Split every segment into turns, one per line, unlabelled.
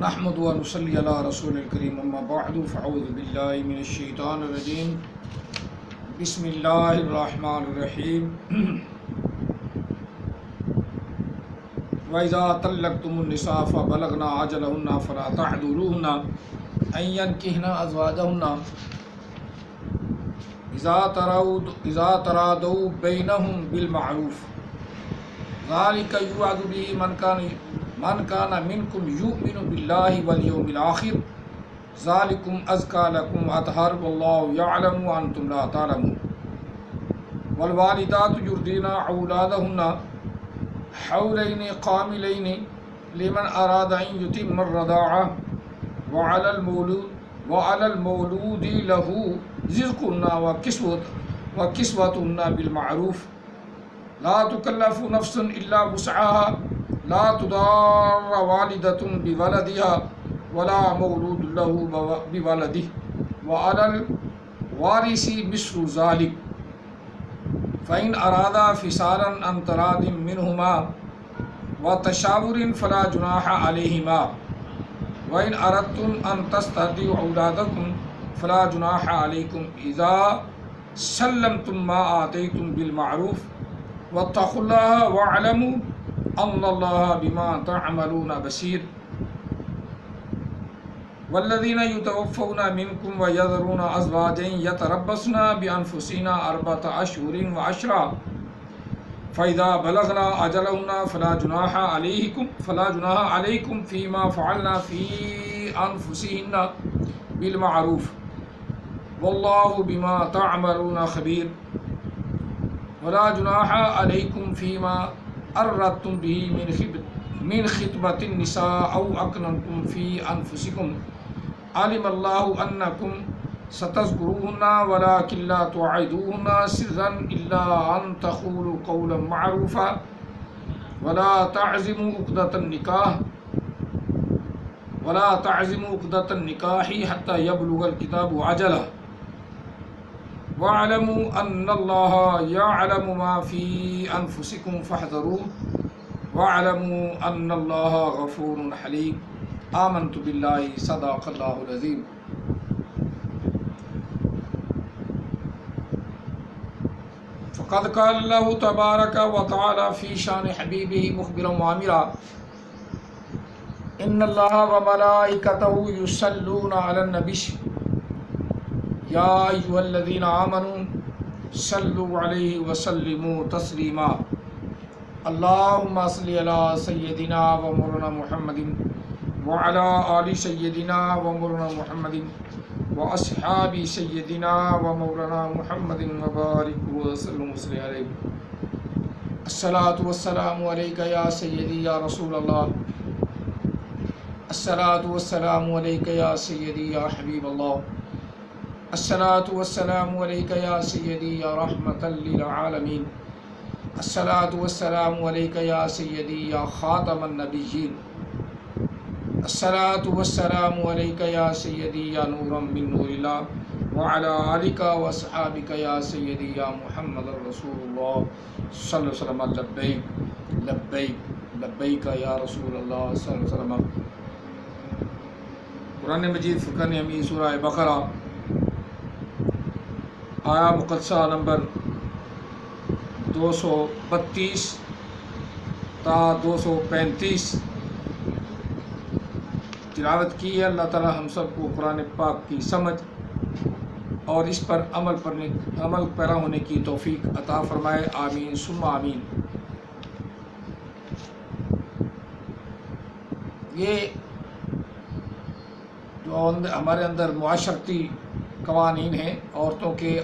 نحمد و نصلی علی رسول الکریم اما بعد فاعوذ باللہ من الشیطان الرجیم بسم اللہ الرحمن الرحیم وَإِذَا طَلَّقْتُمُ النِّسَاءَ فَبَلَغْنَ أَجَلَهُنَّ فَلَا تَعْضُلُوهُنَّ أَن يَنكِحْنَ أَزْوَاجَهُنَّ إِذَا تَرَاضَوْا بَيْنَهُم بِالْمَعْرُوفِ ذَلِكَ يُوعَظُ بِهِ من كان منكم يؤمن بالله واليوم الآخر ذلكم أزكى لكم وأطهر والله يعلم وأنتم لا تعلمون والوالدات يرضعن أولادهن حولين كاملين لمن أراد أن يتم الرضاعة وعلى المولود له رزقهن وكسوتهن بالمعروف لا تكلف نفس إلا وسعها لا تضار والدة بولدها ولا مولود له بولده وعلى الوارث مثل ذلك فإن أرادا فصالا عن تراض منهما وتشاور فلا جناح عليهما وإن أردتم أن تسترضعوا أولادكم فلا جناح عليكم إذا سلمتم ما آتيتم بالمعروف واتقوا الله واعلموا ان اللہ بما تعملون بصیر والذین یتوفون منکم ویذرون ازواجا یتربصن بانفسہن اربعۃ اشہر وعشرا فاذا بلغن اجلہن فلا جناح علیکم فیما فعلن فی انفسہن بالمعروف واللہ بما تعملون خبیر ولا جناح علیکم فیما أردتم به من خطبة النساء أو أكننتم في أنفسكم علم الله أنكم ستذكروهن ولكن لا توعدوهن سرا إلا أن تقولوا قولا معروفا ولا تعزموا عقدة النكاح حتى يبلغ الكتاب أجله وَاعْلَمُوا أَنَّ اللَّهَ يَعْلَمُ مَا فِي أَنفُسِكُمْ فَاحْذَرُوهُ وَاعْلَمُوا أَنَّ اللَّهَ غَفُورٌ حَلِيمٌ آمنت باللہ صدق اللہ العظیم. فقد قال اللہ تبارک وتعالی فی شان حبیبہ مخبرا وآمرا ان اللہ وملائکتہ یصلون علی النبی یا ایھا الذین آمنوا صلوا علیہ وسلموا تسلیما اللہم صلی علی سیدنا و مولانا محمد وعلی آل سیدنا و مولانا محمد واصحاب سیدنا و مولانا محمد وبارک وسلم علیہ. الصلاۃ والسلام علیک یا سیدی یا رسول اللہ. الصلاۃ والسلام علیک یا سیدی یا حبیب اللہ. الصلاۃ والسلام علیک یا سیدی یا رحمۃ للعالمین. الصلاۃ والسلام علیک یا سیدی یا خاتم النبیین. الصلاۃ والسلام علیک یا سیدی یا نورا من نور اللہ وعلی آلک واصحابک یا سیدی یا محمد رسول اللہ صلی اللہ علیہ وسلم. لبیک لبیک لبیک یا رسول اللہ صلی اللہ علیہ وسلم. قرآن مجید فرقان حمید سورہ بقرہ آیا مقدسہ نمبر 232 تا 235 تلاوت کی ہے. اللہ تعالی ہم سب کو قرآن پاک کی سمجھ اور اس پر عمل پیرا ہونے کی توفیق عطا فرمائے. آمین ثم آمین. یہ جو ہمارے اندر معاشرتی قوانین ہیں عورتوں کے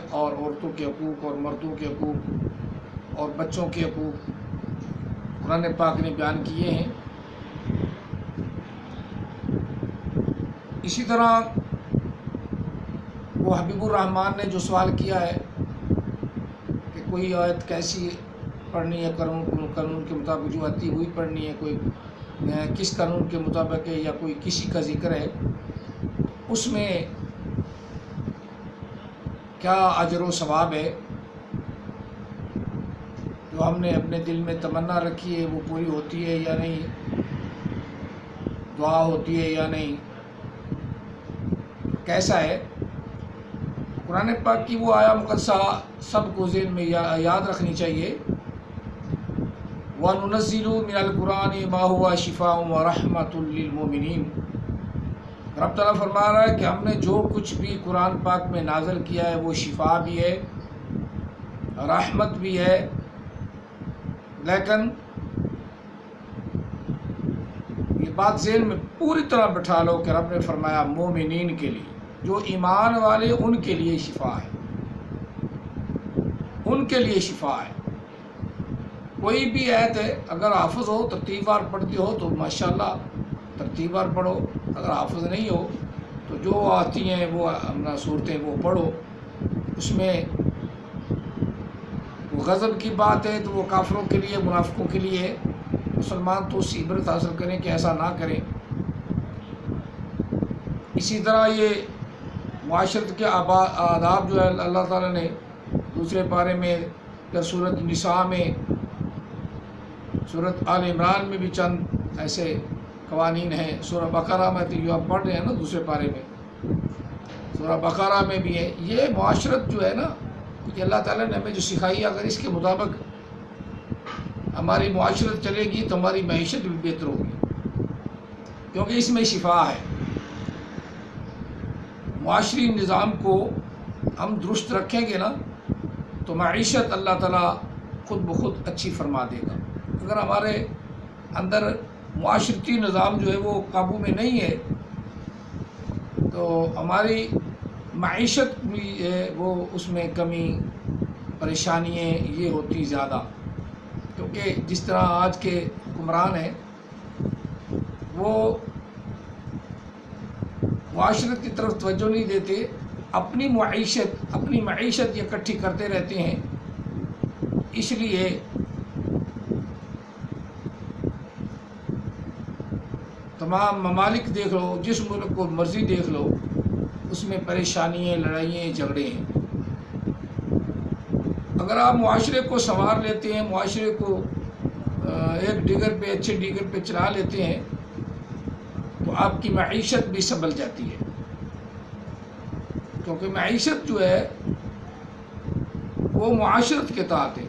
حقوق اور مردوں کے حقوق اور بچوں کے حقوق قرآن پاک نے بیان کیے ہیں. اسی طرح وہ حبیب الرحمن نے جو سوال کیا ہے کہ کوئی آیت کیسی پڑھنی ہے قانون کے مطابق جو آتی ہوئی پڑھنی ہے, کوئی کس قانون کے مطابق ہے یا کوئی کسی کا ذکر ہے, اس میں کیا اجر و ثواب ہے. جو ہم نے اپنے دل میں تمنا رکھی ہے وہ پوری ہوتی ہے یا نہیں. دعا ہوتی ہے یا نہیں، کیسا ہے؟ قرآن پاک کی وہ آیا مقدسہ سب کو ذہن میں یاد رکھنی چاہیے. وَنُنَزِّلُ مِنَ الْقُرْآنِ مَا هُوَ شِفَاءٌ وَرَحْمَةٌ لِّلْمُؤْمِنِينَ. رب تعالیٰ فرما رہا ہے کہ ہم نے جو کچھ بھی قرآن پاک میں نازل کیا ہے وہ شفا بھی ہے، رحمت بھی ہے. لیکن یہ بات ذہن میں پوری طرح بٹھا لو کہ رب نے فرمایا مومنین کے لیے، جو ایمان والے ان کے لیے شفا ہے، ان کے لیے شفا ہے. کوئی بھی آیت ہے اگر حافظ ہو ترتیب وار پڑھتے ہو تو ماشاءاللہ ترتیب وار پڑھو، اگر حافظ نہیں ہو تو جو آتی ہیں وہ اپنا صورتیں وہ پڑھو. اس میں وہ غضب کی بات ہے تو وہ کافروں کے لیے، منافقوں کے لیے ہے. مسلمان تو اس سے عبرت حاصل کریں کہ ایسا نہ کریں. اسی طرح یہ معاشرت کے آداب جو ہے اللہ تعالیٰ نے دوسرے پارے میں، پھر سورۃ نساء میں، سورۃ آل عمران میں بھی چند ایسے قوانین ہیں. سورہ بقرہ میں تو جو آپ پڑھ رہے ہیں نا دوسرے پارے میں، سورہ بقرہ میں بھی ہے. یہ معاشرت جو ہے نا کہ اللہ تعالیٰ نے ہمیں جو سکھائی، اگر اس کے مطابق ہماری معاشرت چلے گی تو ہماری معیشت بھی بہتر ہوگی، کیونکہ اس میں شفا ہے. معاشری نظام کو ہم درست رکھیں گے نا تو معیشت اللہ تعالیٰ خود بخود اچھی فرما دے گا. اگر ہمارے اندر معاشرتی نظام جو ہے وہ قابو میں نہیں ہے تو ہماری معیشت بھی ہے وہ اس میں کمی پریشانیاں یہ ہوتی زیادہ. کیونکہ جس طرح آج کے حکمران ہیں وہ معاشرت کی طرف توجہ نہیں دیتے، اپنی معیشت اکٹھی کرتے رہتے ہیں. اس لیے تمام ممالک دیکھ لو، جس ملک کو مرضی دیکھ لو، اس میں پریشانیاں، لڑائیاں، جھگڑے ہیں. اگر آپ معاشرے کو سنوار لیتے ہیں، معاشرے کو ایک ڈگر پہ، اچھے ڈگر پہ چلا لیتے ہیں تو آپ کی معیشت بھی سنبھل جاتی ہے. کیونکہ معیشت جو ہے وہ معاشرت کے تحت ہے.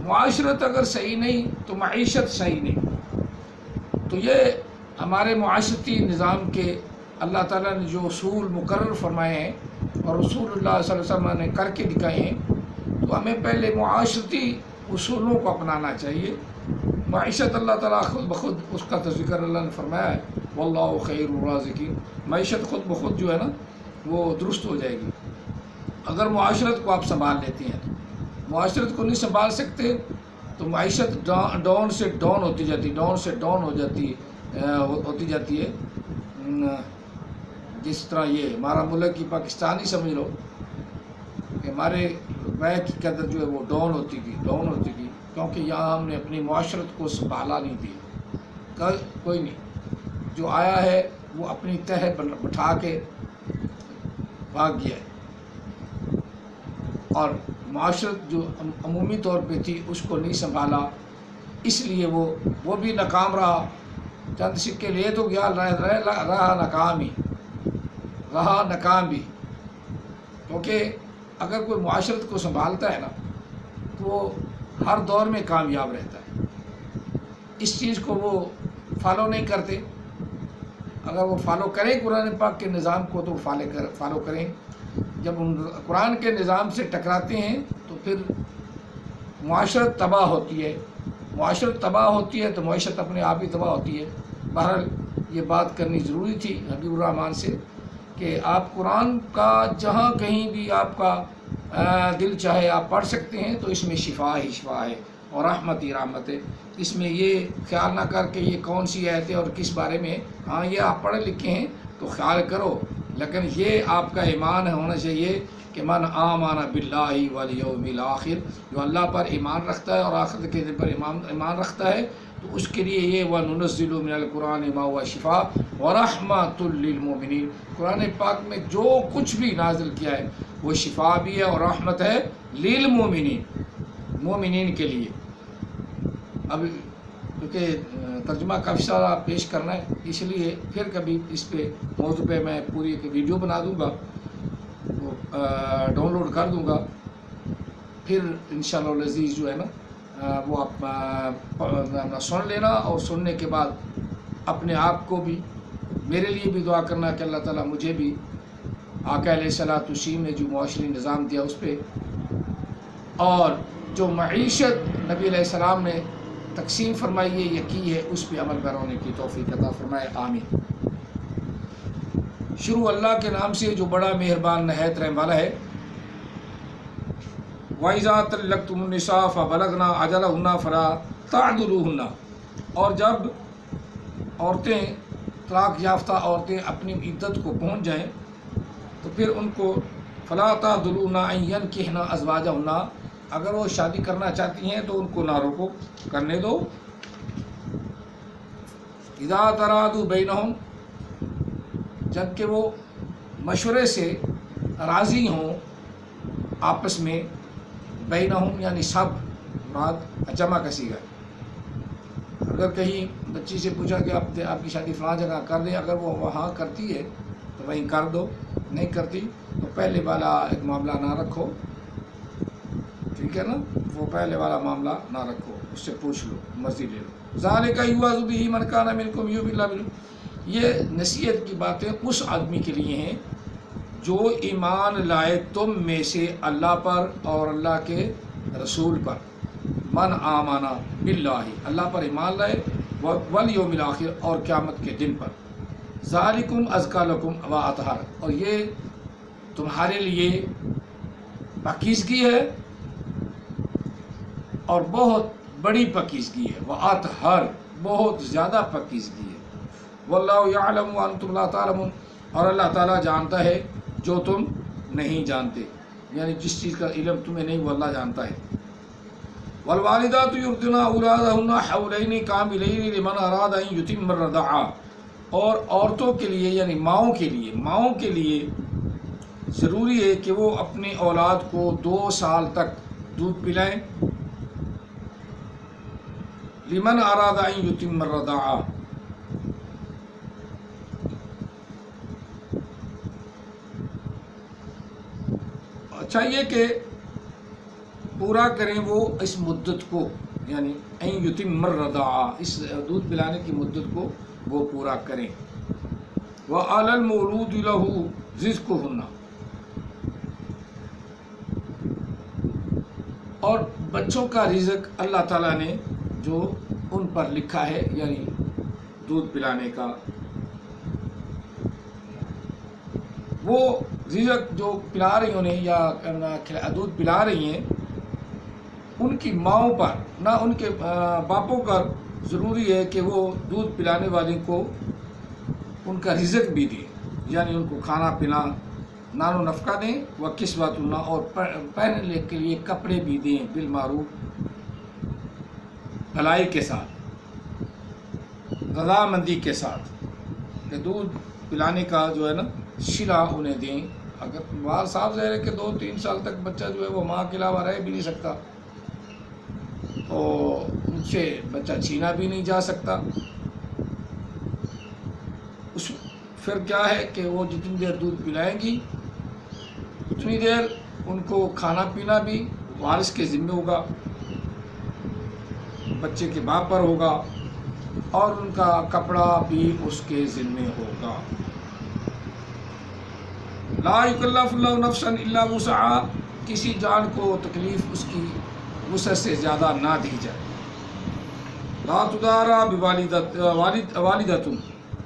معاشرت اگر صحیح نہیں تو معیشت صحیح نہیں. تو یہ ہمارے معاشرتی نظام کے اللہ تعالیٰ نے جو اصول مقرر فرمائے ہیں اور رسول اللہ صلی اللہ علیہ وسلم نے کر کے دکھائے ہیں، تو ہمیں پہلے معاشرتی اصولوں کو اپنانا چاہیے. معیشت اللہ تعالیٰ خود بخود اس کا ذکر اللہ نے فرمایا ہے، واللہ خیر الرازقین. معیشت خود بخود جو ہے نا وہ درست ہو جائے گی اگر معاشرت کو آپ سنبھال لیتے ہیں. معاشرت کو نہیں سنبھال سکتے تو معیشت ڈاؤن سے ڈاؤن ہوتی جاتی، ڈاؤن سے ڈاؤن ہوتی جاتی ہے. جس طرح یہ ہمارا ملک کی پاکستانی سمجھ لو کہ ہمارے روپے کی قدر جو ہے وہ ڈاؤن ہوتی گئی کیونکہ یہاں ہم نے اپنی معاشرت کو سنبھالا نہیں دی. کوئی نہیں، جو آیا ہے وہ اپنی تہ بٹھا کے بھاگ گیا ہے، اور معاشرت جو عمومی طور پہ تھی اس کو نہیں سنبھالا، اس لیے وہ بھی ناکام رہا. چند سکے لے تو گیا، رہا ناکام بھی. کیونکہ اگر کوئی معاشرت کو سنبھالتا ہے نا تو وہ ہر دور میں کامیاب رہتا ہے. اس چیز کو وہ فالو نہیں کرتے. اگر وہ فالو کریں قرآن پاک کے نظام کو تو فالو کریں. جب ان قرآن کے نظام سے ٹکراتے ہیں تو پھر معاشرت تباہ ہوتی ہے. معاشرت تباہ ہوتی ہے تو معیشت اپنے آپ ہی تباہ ہوتی ہے. بہرحال یہ بات کرنی ضروری تھی حبیب الرحمن سے کہ آپ قرآن کا جہاں کہیں بھی آپ کا دل چاہے آپ پڑھ سکتے ہیں تو اس میں شفا ہی شفا ہے اور رحمت ہی رحمت ہے. اس میں یہ خیال نہ کر کے یہ کون سی آیت ہے اور کس بارے میں، ہاں یہ آپ پڑھے لکھے ہیں تو خیال کرو، لیکن یہ آپ کا ایمان ہونا چاہیے کہ من آمن باللہ والیوم الآخر، جو اللہ پر ایمان رکھتا ہے اور آخرت کے دن پر ایمان رکھتا ہے تو اس کے لیے یہ وَنُنَزِّلُ مِنَ الْقُرْآنِ مَا هُوَ شِفَاءٌ وَرَحْمَةٌ لِّلْمُؤْمِنِينَ. قرآن پاک میں جو کچھ بھی نازل کیا ہے وہ شفا بھی ہے اور رحمت ہے للمؤمنین، مومنین کے لیے. اب کیونکہ ترجمہ کافی سارا پیش کرنا ہے، اس لیے پھر کبھی اس پہ موضوع پہ میں پوری ایک ویڈیو بنا دوں گا، وہ ڈاؤن لوڈ کر دوں گا، پھر انشاءاللہ العزیز جو ہے نا وہ آپ سن لینا، اور سننے کے بعد اپنے آپ کو بھی میرے لیے بھی دعا کرنا کہ اللہ تعالیٰ مجھے بھی آقا علیہ الصلوۃ والسلام نے جو معاشرتی نظام دیا اس پہ، اور جو معیشت نبی علیہ السلام نے تقسیم فرمائی ہے یہ کی ہے، اس پہ عمل پیرا ہونے کی توفیق عطا فرمائے، آمین۔ شروع اللہ کے نام سے جو بڑا مہربان نہایت رحم والا ہے۔ وَإِذَا طَلَّقْتُمُ النِّسَاءَ فَبَلَغْنَ أَجَلَهُنَّ فَلَا تَعْضُلُوهُنَّ، اور جب عورتیں طلاق یافتہ عورتیں اپنی عدت کو پہنچ جائیں تو پھر ان کو فَلَا تَعْضُلُوهُنَّ أَن يَنكِحْنَ أَزْوَاجَهُنَّ، اگر وہ شادی کرنا چاہتی ہیں تو ان کو نہ روکو، کرنے دو۔ اِذَا تَرَادُوا بَيْنَهُمْ، جب کہ وہ مشورے سے راضی ہوں آپس میں، بینہم یعنی سب، مراد جمع کا صیغہ ہے۔ اگر کہیں بچی سے پوچھا کہ آپ کی شادی فلاں جگہ کر دیں، اگر وہ وہاں کرتی ہے تو وہیں کر دو، نہیں کرتی تو پہلے والا ایک معاملہ نہ رکھو، ٹھیک ہے نا، وہ پہلے والا معاملہ نہ رکھو، اس سے پوچھ لو، مرضی لے لو۔ ذالک یوعظ بہ من کان منکم یؤمن باللہ، یہ نصیحت کی باتیں اس آدمی کے لیے ہیں جو ایمان لائے تم میں سے اللہ پر اور اللہ کے رسول پر، من آمنا باللہ، اللہ پر ایمان لائے، والیوم الاخر، اور قیامت کے دن پر، ذالکم ازکی لکم و اطہر، اور یہ تمہارے لیے پاکیزگی ہے اور بہت بڑی پاکیزگی ہے، و اطہر، بہت زیادہ پاکیزگی ہے، واللہ یعلم وانتم لا تعلمون، اور اللہ تعالیٰ جانتا ہے جو تم نہیں جانتے، یعنی جس چیز کا علم تمہیں نہیں وہ اللہ جانتا ہے۔ والوالدات یرضعن اولادہن حولین کاملین لمن اراد ان یتم الرضاعہ، اور عورتوں کے لیے یعنی ماؤں کے لیے ضروری ہے کہ وہ اپنی اولاد کو 2 سال تک دودھ پلائیں، لمن اراد ان یتم الرضاعہ، چاہیے کہ پورا کریں وہ اس مدت کو، یعنی ان یتم الرضاعہ، اس دودھ پلانے کی مدت کو وہ پورا کریں۔ وعلی المولود لہ رزقہن، اور بچوں کا رزق اللہ تعالیٰ نے جو ان پر لکھا ہے، یعنی دودھ پلانے کا، وہ رزق جو پلا رہی انہیں یا دودھ پلا رہی ہیں، ان کی ماؤں پر نہ ان کے باپوں پر ضروری ہے کہ وہ دودھ پلانے والے کو ان کا رزق بھی دیں، یعنی ان کو کھانا پینا، نان و نفقہ دیں، و کسوتہن، اور پہننے کے لیے کپڑے بھی دیں، بالمعروف، بھلائی کے ساتھ، رضامندی کے ساتھ، کہ دودھ پلانے کا جو ہے نا شلا انہیں دیں۔ اگر بات صاف ظاہر ہے کہ 2-3 سال تک بچہ جو ہے وہ ماں کے علاوہ رہ بھی نہیں سکتا، تو ان سے بچہ چھینا بھی نہیں جا سکتا، اس پھر کیا ہے کہ وہ جتنی دیر دودھ پلائیں گی اتنی دیر ان کو کھانا پینا بھی وارث کے ذمہ ہوگا، بچے کے باپ پر ہوگا، اور ان کا کپڑا بھی اس کے ذمہ ہوگا۔ لا یکلف اللہ نفسا الا وسعہا، کسی جان کو تکلیف اس کی وسعت سے زیادہ نہ دی جائے۔ لا تضار والدۃ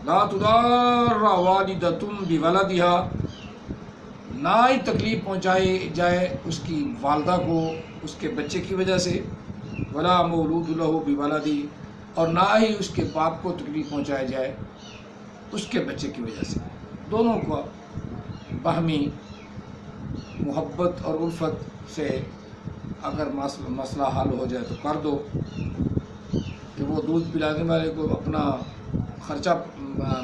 لا تضار والدۃ بولدہا، نہ ہی تکلیف پہنچائی جائے اس کی والدہ کو اس کے بچے کی وجہ سے، ولا مولود لہ بولدہ، اور نہ ہی اس کے باپ کو تکلیف پہنچایا جائے اس کے بچے کی وجہ سے۔ دونوں کو باہمی محبت اور الفت سے اگر مسئلہ حل ہو جائے تو کر دو، کہ وہ دودھ پلانے والے کو اپنا خرچہ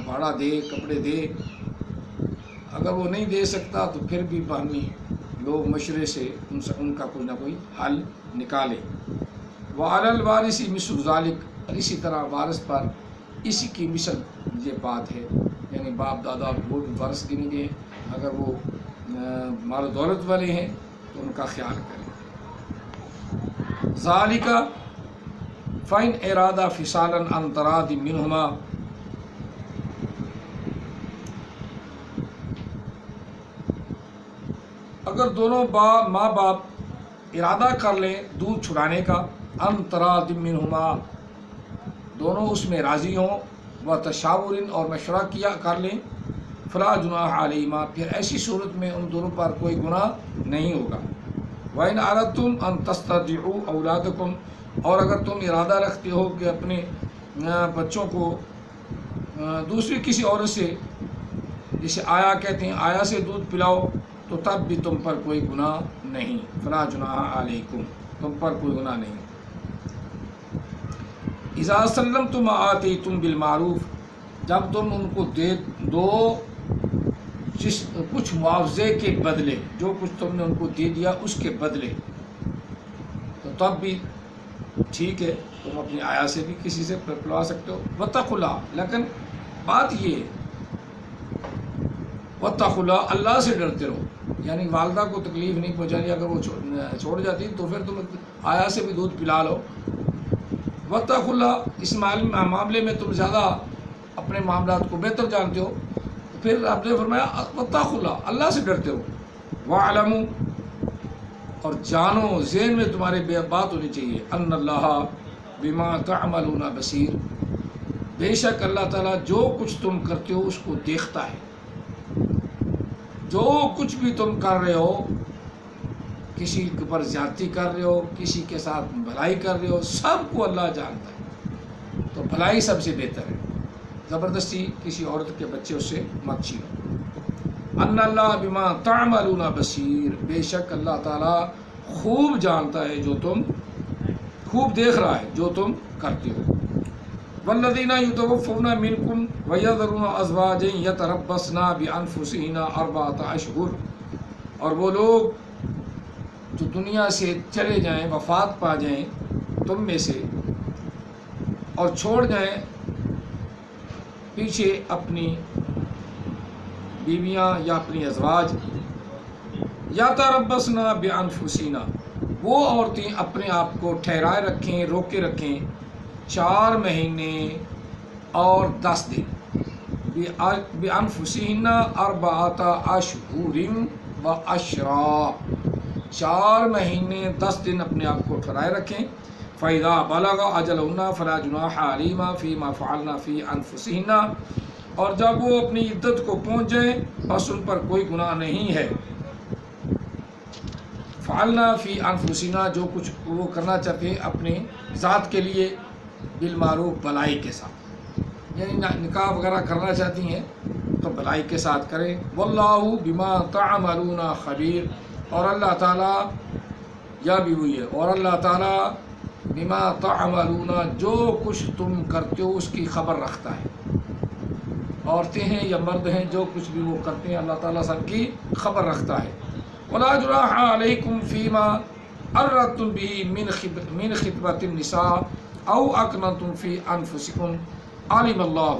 بھاڑا دے، کپڑے دے، اگر وہ نہیں دے سکتا تو پھر بھی باہمی لوگ مشورے سے ان کا کوئی نہ کوئی حل نکالے۔ وعلی الوارث مثل ذلک، اور اسی طرح وارث پر اسی کی مثل یہ بات ہے، یعنی باپ دادا وہ بھی وارث گنے گئے، اگر وہ مال و دولت والے ہیں تو ان کا خیال کریں۔ ذالک فَإِنْ اِرَادَ فِصَالًا عَنْ تَرَادٍ مِّنْهُمَا، اگر دونوں ماں باپ ارادہ کر لیں دودھ چھڑانے کا، عَنْ تَرَادٍ مِّنْهُمَا دونوں اس میں راضی ہوں، وَتَشَاوُرٍ اور مشورہ کیا کر لیں، فَلَا جُنَاحَ عَلَيْهِمَا پھر ایسی صورت میں ان دونوں پر کوئی گناہ نہیں ہوگا۔ وَإِنْ أَرَدْتُمْ أَنْ تَسْتَرْضِعُوا أَوْلَادَكُمْ اور اگر تم ارادہ رکھتے ہو کہ اپنے بچوں کو دوسری کسی عورت سے، جسے آیا کہتے ہیں، آیا سے دودھ پلاؤ، تو تب بھی تم پر کوئی گناہ نہیں، فَلَا جُنَاحَ عَلَيْكُمْ تم پر کوئی گناہ نہیں۔ اِذَا سَلَّمْتُمْ مَا آتَيْتُمْ بِالْمَعْرُوفِ جب تم ان کو دے دو کچھ معاوضے کے بدلے، جو کچھ تم نے ان کو دے دیا اس کے بدلے، تو تب بھی ٹھیک ہے، تم اپنی آیا سے بھی کسی سے پلوا سکتے ہو۔ وَاتَّقُوا اللَّهَ لیکن بات یہ ہے، وَاتَّقُوا اللَّهَ اللہ سے ڈرتے رہو، یعنی والدہ کو تکلیف نہیں پہنچانی، اگر وہ چھوڑ جاتی تو پھر تم آیا سے بھی دودھ پلا لو۔ وَاتَّقُوا اللَّهَ اس معاملے میں تم زیادہ اپنے معاملات کو بہتر جانتے ہو، پھر آپ نے فرمایا وَاتَّقُوا اللَّهَ اللہ سے ڈرتے ہو۔ وَاعْلَمُوا اور جانو، ذہن میں تمہارے بات ہونی چاہیے، أَنَّ اللَّهَ بِمَا تَعْمَلُونَ بَصِيرٌ بے شک اللہ تعالیٰ جو کچھ تم کرتے ہو اس کو دیکھتا ہے۔ جو کچھ بھی تم کر رہے ہو، کسی پر زیادتی کر رہے ہو، کسی کے ساتھ بھلائی کر رہے ہو، سب کو اللہ جانتا ہے، تو بھلائی سب سے بہتر ہے۔ زبردستی کسی عورت کے بچے اس سے مت چھینو۔ ان اللہ بما تعملون بصیر بے شک اللہ تعالیٰ خوب جانتا ہے، جو تم خوب دیکھ رہا ہے جو تم کرتے ہو۔ والذین یتوفون منکم ویذرون ازواجا یتربصن بانفسہن اربعۃ اشہر اور وہ لوگ جو دنیا سے چلے جائیں، وفات پا جائیں تم میں سے، اور چھوڑ جائیں پیچھے اپنی بیویاں یا اپنی ازواج، یتربصن بانفسہن وہ عورتیں اپنے آپ کو ٹھہرائے رکھیں، روکے رکھیں 4 مہینے اور 10 دن، بانفسہن اربعۃ اشہر وعشرا 4 مہینے 10 دن اپنے آپ کو ٹھہرائے رکھیں۔ فَإِذَا بَلَغَ أَجَلَهُنَّ فَلَا جُنَاحَ عَلَيْهِمَا فِي مَا فَعَلْنَ فِي أَنفُسِهِنَّ اور جب وہ اپنی عدت کو پہنچ جائیں بس ان پر کوئی گناہ نہیں ہے۔ فعلنا فی انفسنا جو کچھ وہ کرنا چاہتے ہیں اپنے ذات کے لیے، بالمعروف بھلائی کے ساتھ، یعنی نکاح وغیرہ کرنا چاہتی ہیں تو بھلائی کے ساتھ کریں۔ واللہ بما تعملون خبیر اور اللہ تعالیٰ، یا بھی ہوئی ہے، اور اللہ تعالیٰ بما تعملون جو کچھ تم کرتے ہو اس کی خبر رکھتا ہے۔ عورتیں ہیں یا مرد ہیں، جو کچھ بھی وہ کرتے ہیں اللہ تعالیٰ سب کی خبر رکھتا ہے۔ وَلَا جُنَاحَ عَلَيْكُمْ فِي مَا أَرَّدتُّم بِهِ مِنْ خِطْبَةِ النِّسَاءِ أَوْ أَكْنَنتُمْ فِي أَنفُسِكُمْ عَلِمَ اللَّهُ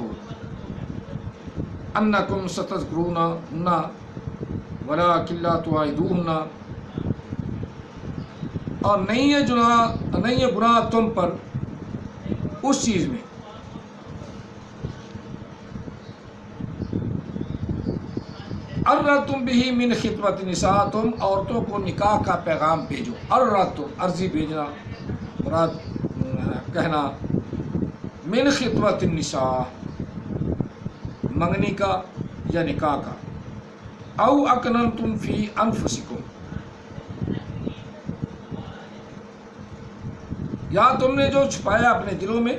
أَنَّكُمْ سَتَذْكُرُونَهُنَّ وَلَٰكِن لَّا تُوعِدُوهُنَّ اور نہیں ہے گناہ تم پر اس چیز میں ارتم بھی من خطبۃ النساء تم عورتوں کو نکاح کا پیغام بھیجو۔ ارتم عرضی بھیجنا، مراد کہنا، من خطبۃ النساء منگنی کا یا نکاح کا، او اکننتم فی انفسکم یا تم نے جو چھپایا اپنے دلوں میں،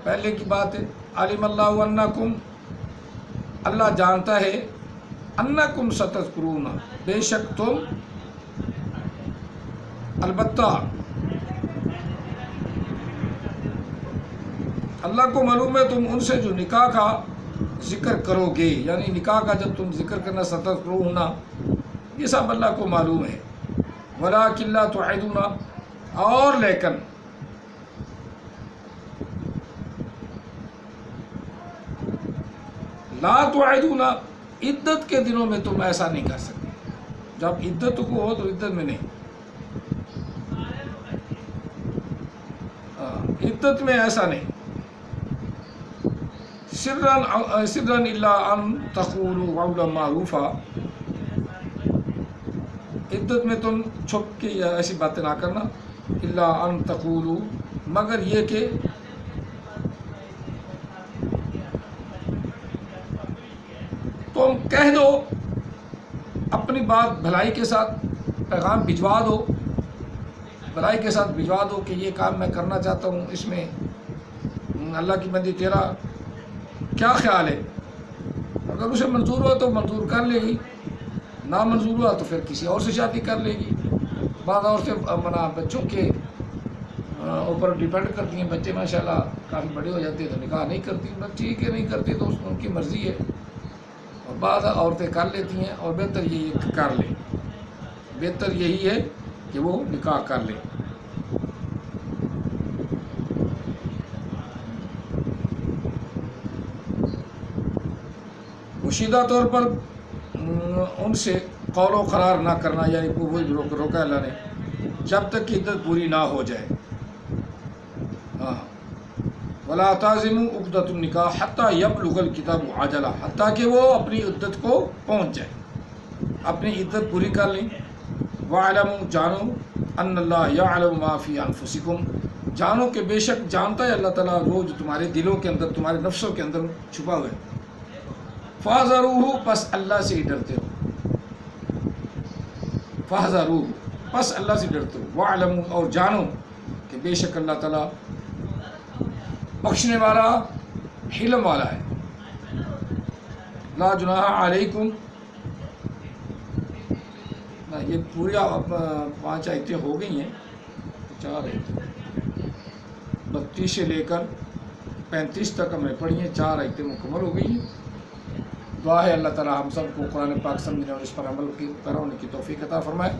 پہلے کی بات ہے، علم اللہ انکم اللہ جانتا ہے، انکم ستذکرون بے شک تم البتہ اللہ کو معلوم ہے تم ان سے جو نکاح کا ذکر کرو گے، یعنی نکاح کا جب تم ذکر کرنا ستذکرون یہ سب اللہ کو معلوم ہے۔ ولیکن لا توعدون اور لیکن لا توعدون، عدت کے دنوں میں تم ایسا نہیں کر سکتے، جب عدت کو ہو تو عدت میں نہیں، عدت میں ایسا نہیں، سرا الا ان تقولوا قولا معروفا، عدت میں تم چھپ کے یا ایسی باتیں نہ کرنا، الا ان تقولوا، مگر یہ کہ تم کہہ دو، اپنی بات بھلائی کے ساتھ پیغام بھجوا دو، بھلائی کے ساتھ بھجوا دو کہ یہ کام میں کرنا چاہتا ہوں، اس میں اللہ کی بندی تیرا کیا خیال ہے؟ اگر اسے منظور ہوا تو منظور کر لے گی، نہ منظور ہوا تو پھر کسی اور سے شادی کر لے گی۔ بعض اور سے بچوں کے اوپر ڈیپینڈ کرتی ہیں، بچے ماشاءاللہ کافی بڑے ہو جاتے ہیں تو نکاح نہیں کرتی، بس ٹھیک ہے نہیں کرتی تو ان کی مرضی ہے، اور بعض عورتیں کر لیتی ہیں، اور بہتر یہی ہے کہ کر لیں، بہتر یہی ہے کہ وہ نکاح کر لیں۔ پوشیدہ طور پر ان سے قول و قرار نہ کرنا، یعنی وہ روکا اللہ نے، جب تک کہ عدت پوری نہ ہو جائے۔ ولا تعزموا عقدۃ النکاح حتیٰ یبلغ الکتاب اجلہ، حتیٰ کہ وہ اپنی عدت کو پہنچ جائے، اپنی عدت پوری کر لیں۔ وَاعْلَمُوا، جانو، ان اللہ یعلم ما فی انفسکم، جانو کہ بے شک جانتا ہے اللہ تعالیٰ وہ جو تمہارے دلوں کے اندر، تمہارے نفسوں کے اندر چھپا ہوا ہے۔ فَاحْذَرُوهُ، پس اللہ سے ہی ڈرتے ہو، فَاحْذَرُوهُ، پس اللہ سے ڈرتے ہو۔ وَاعْلَمُوا، اور جانو کہ بے شک اللہ تعالیٰ بخشنے والا، حلم والا ہے۔ لا جناح علیکم، یہ پوری 5 آیتیں ہو گئی ہیں، 4 آیتیں 32 سے لے کر 35 تک ہم نے پڑھی ہیں، 4 آیتیں مکمل ہو گئی ہیں۔ دعا ہے اللہ تعالیٰ ہم سب کو قرآن پاک سمجھنے اور اس پر عمل کرنے کی توفیق عطا فرمائے۔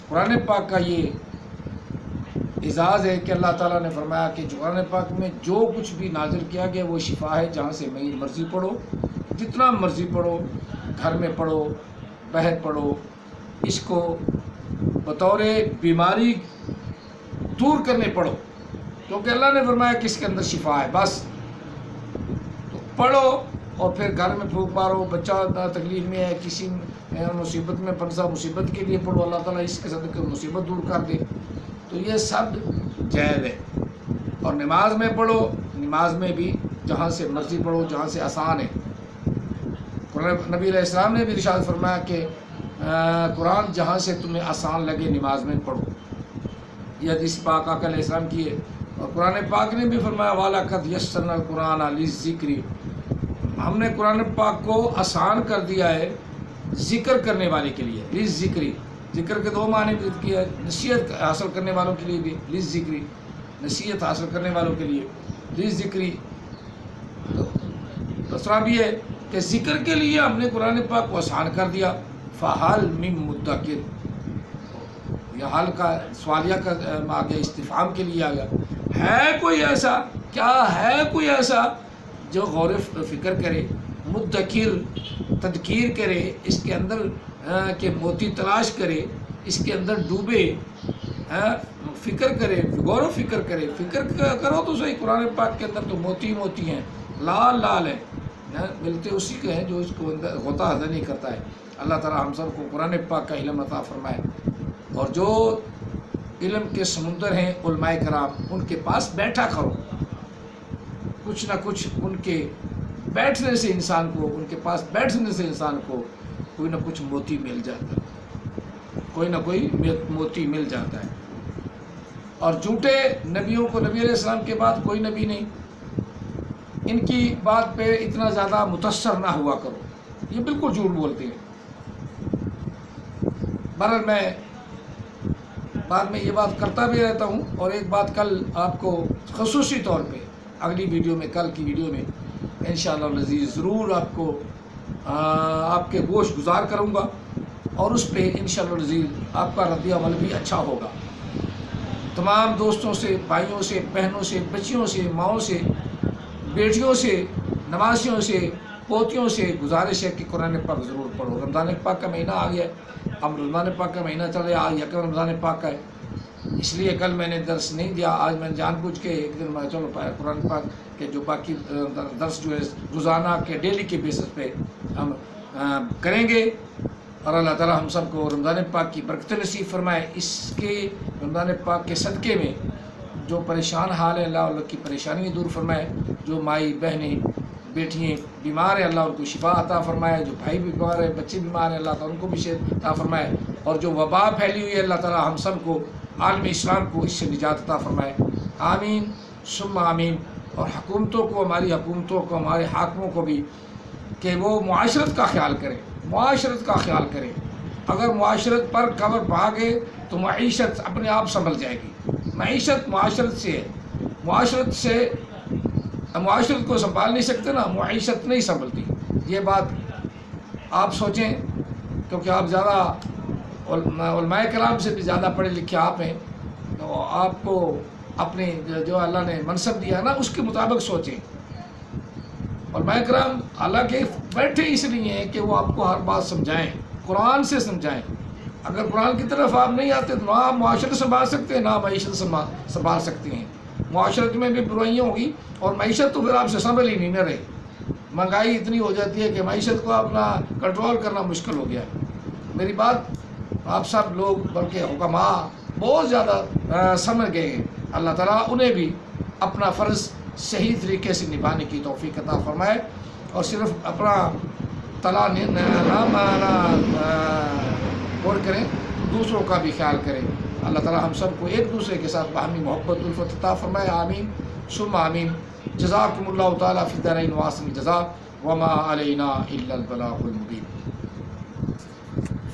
قرآن پاک کا یہ اعزاز ہے کہ اللہ تعالیٰ نے فرمایا کہ قرآن پاک میں جو کچھ بھی نازل کیا گیا وہ شفا ہے، جہاں سے میری مرضی پڑھو، جتنا مرضی پڑھو، گھر میں پڑھو، باہر پڑھو، اس کو بطور بیماری دور کرنے پڑھو، کیونکہ اللہ نے فرمایا کہ اس کے اندر شفا ہے، بس تو پڑھو، اور پھر گھر میں پھونک مارو، بچہ تکلیف میں ہے، کسی مصیبت میں پھنسا، مصیبت کے لیے پڑھو، اللہ تعالیٰ اس کے ساتھ مصیبت دور کر دے، تو یہ سب جائز ہے۔ اور نماز میں پڑھو، نماز میں بھی جہاں سے مرضی پڑھو، جہاں سے آسان ہے۔ نبی علیہ السلام نے بھی ارشاد فرمایا کہ قرآن جہاں سے تمہیں آسان لگے نماز میں پڑھو، یہ حدیث پاک آقا علیہ السلام کی ہے۔ اور قرآن پاک نے بھی فرمایا وَلَقَدْ يَسَّرْنَا الْقُرْآنَ لِلذِّكْرِ، ہم نے قرآن پاک کو آسان کر دیا ہے ذکر کرنے والے کے لیے، لِلذِّكْرِ، ذکر کے 2 معنی بھی کیا ہے، نصیحت حاصل کرنے والوں کے لیے بھی، لِلذِّكْرِ، نصیحت حاصل کرنے والوں کے لیے، لِلذِّكْرِ، دوسرا بھی ہے کہ ذکر کے لیے ہم نے قرآن پاک کو آسان کر دیا۔ فَهَلْ مِن مُدَّكِرٍ، یہ حال کا سوالیہ کا آگے استفہام کے لیے آ گیا، ہے کوئی ایسا، کیا ہے کوئی ایسا جو غور فکر کرے، مدکر، تذکیر کرے، اس کے اندر کہ موتی تلاش کرے، اس کے اندر ڈوبے، فکر کرے، غور و فکر کرے، فکر کرو تو صحیح، قرآن پاک کے اندر تو موتی موتی ہیں، لال لال ہیں، ملتے اسی کے ہیں جو اس کو غوطہ حاصل نہیں کرتا ہے۔ اللہ تعالیٰ ہم سب کو قرآن پاک کا علم عطا فرمائے، اور جو علم کے سمندر ہیں علماء کرام، ان کے پاس بیٹھا کرو، کچھ نہ کچھ ان کے بیٹھنے سے انسان کو، ان کے پاس بیٹھنے سے انسان کو کوئی نہ کچھ موتی مل جاتا ہے، کوئی نہ کوئی موتی مل جاتا ہے۔ اور جھوٹے نبیوں کو، نبی علیہ السلام کے بعد کوئی نبی نہیں، ان کی بات پہ اتنا زیادہ متاثر نہ ہوا کرو، یہ بالکل جھوٹ بولتے ہیں۔ بہرحال میں بعد میں یہ بات کرتا بھی رہتا ہوں، اور ایک بات کل آپ کو خصوصی طور پہ اگلی ویڈیو میں، کل کی ویڈیو میں انشاءاللہ العزیز ضرور آپ کو آپ کے گوش گزار کروں گا، اور اس پہ انشاءاللہ العزیز آپ کا رد عمل بھی اچھا ہوگا۔ تمام دوستوں سے، بھائیوں سے، بہنوں سے، بچیوں سے، ماؤں سے، بیٹیوں سے، نوازیوں سے پوتیوں سے گزارش ہے کہ قرآن پاک ضرور پڑھو. رمضان پاک کا مہینہ آ گیا ہے. اب رمضان پاک کا مہینہ چل رہا ہے. آج یکم رمضان پاک کا ہے، اس لیے کل میں نے درس نہیں دیا. آج میں نے جان بوجھ کے ایک دن میں چلو قرآن پاک کے جو باقی درس جو ہے روزانہ کے ڈیلی کے بیسس پہ ہم کریں گے. اور اللہ تعالیٰ ہم سب کو رمضان پاک کی برکت نصیب فرمائے. اس کے رمضان پاک کے صدقے میں جو پریشان حال ہے اللہ کی پریشانی دور فرمائے. جو مائی بہنیں بیٹیاں بیمار ہیں اللہ ان کو شفا عطا فرمائے. جو بھائی بھی بیمار ہیں، بچے بیمار ہیں، اللہ تعالیٰ ان کو بھی شفا عطا فرمائے. اور جو وبا پھیلی ہوئی ہے اللہ تعالیٰ ہم سب کو عالم اسلام کو اس سے نجات عطا فرمائے. آمین ثم آمین. اور حکومتوں کو، ہماری حکومتوں کو، ہمارے حاکموں کو بھی کہ وہ معاشرت کا خیال کریں، معاشرت کا خیال کریں. اگر معاشرت پر قبر بھاگے تو معیشت اپنے آپ سنبھل جائے گی. معیشت معاشرت سے ہے. معاشرت کو سنبھال نہیں سکتے نا، معیشت نہیں سنبھلتی. یہ بات آپ سوچیں، کیونکہ آپ زیادہ علماء کرام سے بھی زیادہ پڑھے لکھے آپ ہیں، تو آپ کو اپنے جو اللہ نے منصب دیا ہے نا اس کے مطابق سوچیں. علماء کرام حالانکہ بیٹھے اس لیے ہیں کہ وہ آپ کو ہر بات سمجھائیں، قرآن سے سمجھائیں. اگر قرآن کی طرف آپ نہیں آتے تو نہ آپ معاشرت سنبھال سکتے ہیں، نہ معیشت سنبھال سکتے ہیں. معاشرت میں بھی برائیاں ہوگی اور معیشت تو پھر آپ سے سنبھل ہی نہیں نہ رہے. مہنگائی اتنی ہو جاتی ہے کہ معیشت کو اپنا کنٹرول کرنا مشکل ہو گیا ہے. میری بات آپ سب لوگ بلکہ حکماء بہت زیادہ سمجھ گئے ہیں. اللہ تعالیٰ انہیں بھی اپنا فرض صحیح طریقے سے نبھانے کی توفیق عطا فرمائے اور صرف اپنا تلا غور کریں، دوسروں کا بھی خیال کریں. اللہ تعالیٰ ہم سب کو ایک دوسرے کے ساتھ باہمی محبت الفت عطا فرمائے. آمین ثم آمین. جزاکم اللہ تعالیٰ فی الدارین واحسن الجزاء وما علینا الا البلاغ المبین.